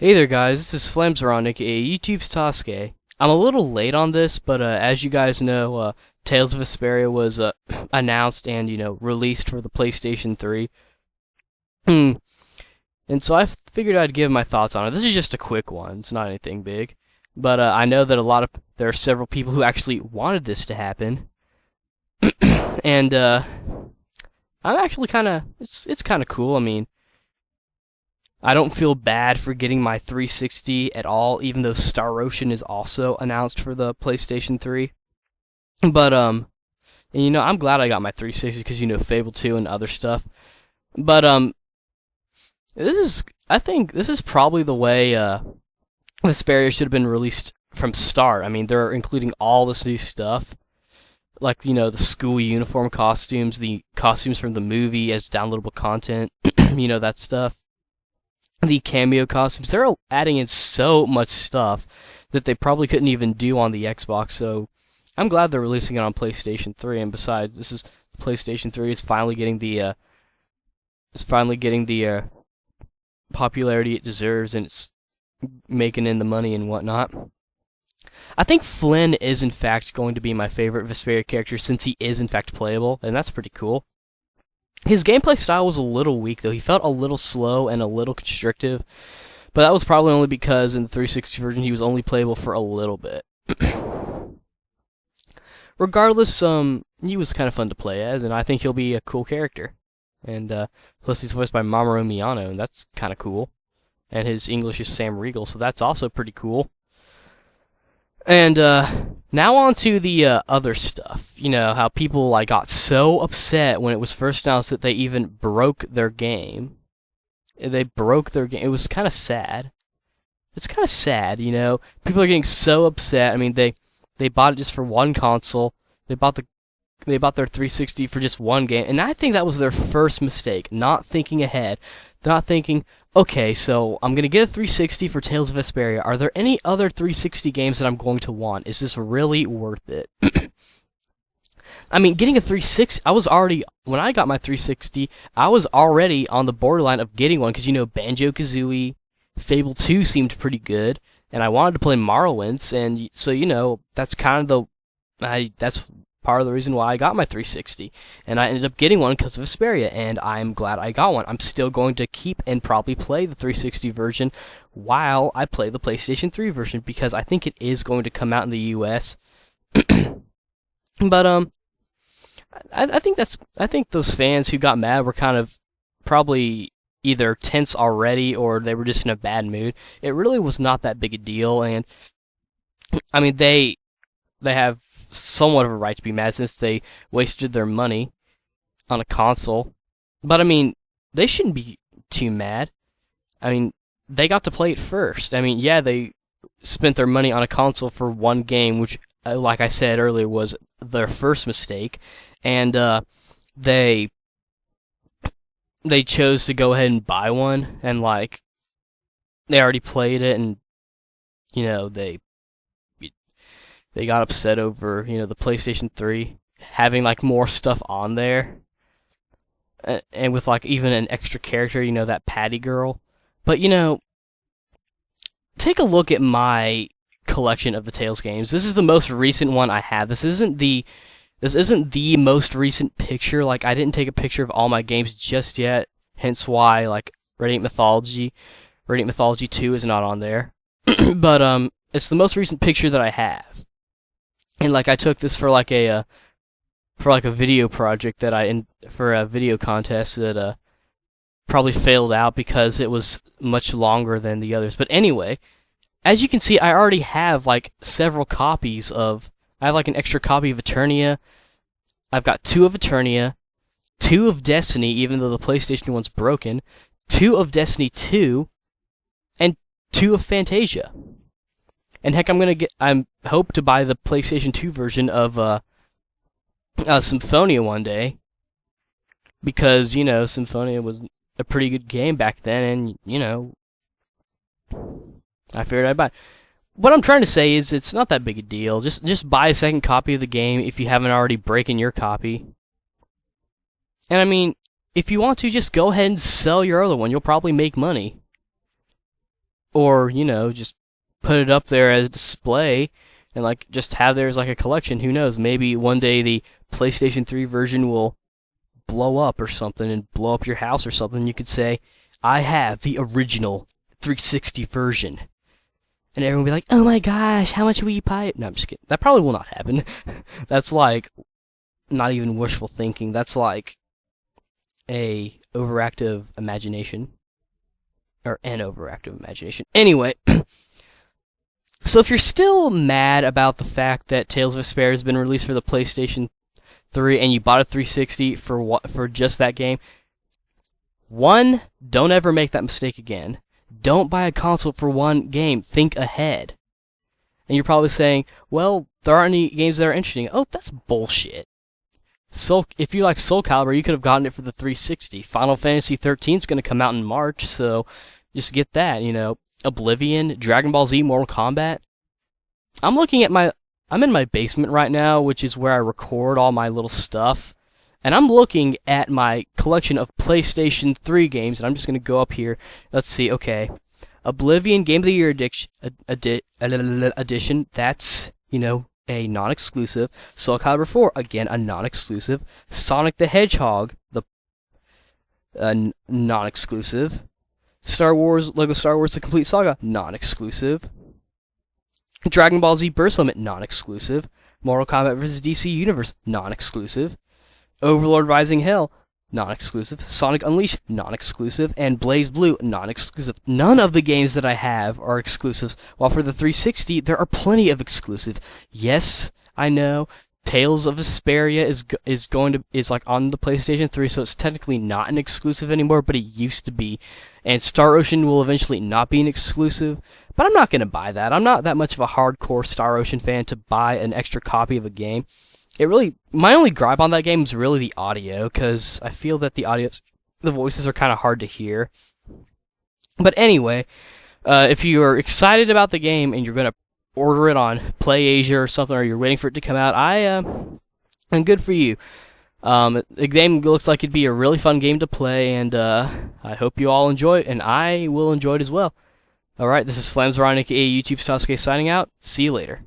Hey there guys, this is Flamsron, aka YouTube's Tosuke. I'm a little late on this, but as you guys know, Tales of Vesperia was announced and, released for the PlayStation 3. And so I figured I'd give my thoughts on it. This is just a quick one, it's not anything big. But I know that there are several people who actually wanted this to happen. And I'm actually it's kind of cool. I mean, I don't feel bad for getting my 360 at all, even though Star Ocean is also announced for the PlayStation 3. But, and, I'm glad I got my 360 because, Fable 2 and other stuff. But, I think this is probably the way, Vesperia should have been released from start. I mean, they're including all this new stuff. Like, the school uniform costumes, the costumes from the movie as downloadable content, that stuff. The cameo costumes, they're adding in so much stuff that they probably couldn't even do on the Xbox, so I'm glad they're releasing it on PlayStation 3, and besides, PlayStation 3 is finally getting the popularity it deserves, and it's making in the money and whatnot. I think Flynn is in fact going to be my favorite Vesperia character since he is in fact playable, and that's pretty cool. His gameplay style was a little weak, though. He felt a little slow and a little constrictive, but that was probably only because in the 360 version he was only playable for a little bit. Regardless, he was kind of fun to play as, and I think he'll be a cool character. And plus he's voiced by Mamoru Miyano, and that's kind of cool. And his English is Sam Riegel, so that's also pretty cool. And now on to the other stuff. How people got so upset when it was first announced that they even broke their game. They broke their game. It was kind of sad. It's kind of sad, People are getting so upset. I mean, they bought it just for one console. They bought their 360 for just one game, and I think that was their first mistake, not thinking ahead. Not thinking, okay, so I'm going to get a 360 for Tales of Vesperia. Are there any other 360 games that I'm going to want? Is this really worth it? I mean, getting a 360, when I got my 360, I was already on the borderline of getting one, because, Banjo-Kazooie, Fable 2 seemed pretty good, and I wanted to play Morrowind, and so, that's kind of that's part of the reason why I got my 360, and I ended up getting one because of Vesperia, and I'm glad I got one. I'm still going to keep and probably play the 360 version while I play the PlayStation 3 version, because I think it is going to come out in the US. But I think those fans who got mad were kind of probably either tense already or they were just in a bad mood. It really was not that big a deal, and I mean they have somewhat of a right to be mad since they wasted their money on a console. But I mean, they shouldn't be too mad. I mean, they got to play it first. I mean, yeah, they spent their money on a console for one game, which, like I said earlier, was their first mistake, and they chose to go ahead and buy one, and they already played it, and they got upset over, the PlayStation 3 having, more stuff on there. And with, even an extra character, that Patty girl. But, take a look at my collection of the Tales games. This is the most recent one I have. This isn't the most recent picture. I didn't take a picture of all my games just yet. Hence why, Radiant Mythology 2 is not on there. But, it's the most recent picture that I have. And I took this for a video project for a video contest that probably failed out because it was much longer than the others. But anyway, as you can see, I already have several copies of. I have an extra copy of Eternia. I've got 2 of Eternia, 2 of Destiny, even though the PlayStation one's broken, 2 of Destiny 2, and 2 of Fantasia. And heck, I hope to buy the PlayStation 2 version of Symphonia one day, because Symphonia was a pretty good game back then, and I figured I'd buy it. What I'm trying to say is it's not that big a deal. Just buy a second copy of the game if you haven't already broken your copy. And I mean, if you want to, just go ahead and sell your other one. You'll probably make money. or just put it up there as a display and like just have there as like a collection. Who knows? Maybe one day the PlayStation 3 version will blow up or something and blow up your house or something. You could say, I have the original 360 version. And everyone will be like, oh my gosh, how much will you buy it? No, I'm just kidding. That probably will not happen. That's like not even wishful thinking. That's like a overactive imagination. Or an overactive imagination. Anyway, so if you're still mad about the fact that Tales of Vesperia has been released for the PlayStation 3 and you bought a 360 for just that game, one, don't ever make that mistake again. Don't buy a console for one game. Think ahead. And you're probably saying, well, there aren't any games that are interesting. Oh, that's bullshit. If you like Soul Calibur, you could have gotten it for the 360. Final Fantasy 13 is going to come out in March, so just get that, Oblivion, Dragon Ball Z, Mortal Kombat. I'm in my basement right now, which is where I record all my little stuff. And I'm looking at my collection of PlayStation 3 games, and I'm just going to go up here. Let's see, okay. Oblivion Game of the Year edition, that's, a non-exclusive. Soul Calibur 4, again, a non-exclusive. Sonic the Hedgehog, non-exclusive. Lego Star Wars The Complete Saga, non-exclusive. Dragon Ball Z Burst Limit, non-exclusive. Mortal Kombat vs. DC Universe, non-exclusive. Overlord Rising Hell, non-exclusive. Sonic Unleashed, non-exclusive. And Blaze Blue, non-exclusive. None of the games that I have are exclusives, while for the 360, there are plenty of exclusives. Yes, I know, Tales of Vesperia is like on the PlayStation 3, so it's technically not an exclusive anymore, but it used to be. And Star Ocean will eventually not be an exclusive, but I'm not going to buy that. I'm not that much of a hardcore Star Ocean fan to buy an extra copy of a game. My only gripe on that game is really the audio, because I feel that the voices are kind of hard to hear. But anyway, if you are excited about the game and you're going to order it on PlayAsia or something, or you're waiting for it to come out, and good for you. The game looks like it'd be a really fun game to play, and I hope you all enjoy it, and I will enjoy it as well. Alright, this is Flamzaronic, aka YouTube Sasuke, signing out. See you later.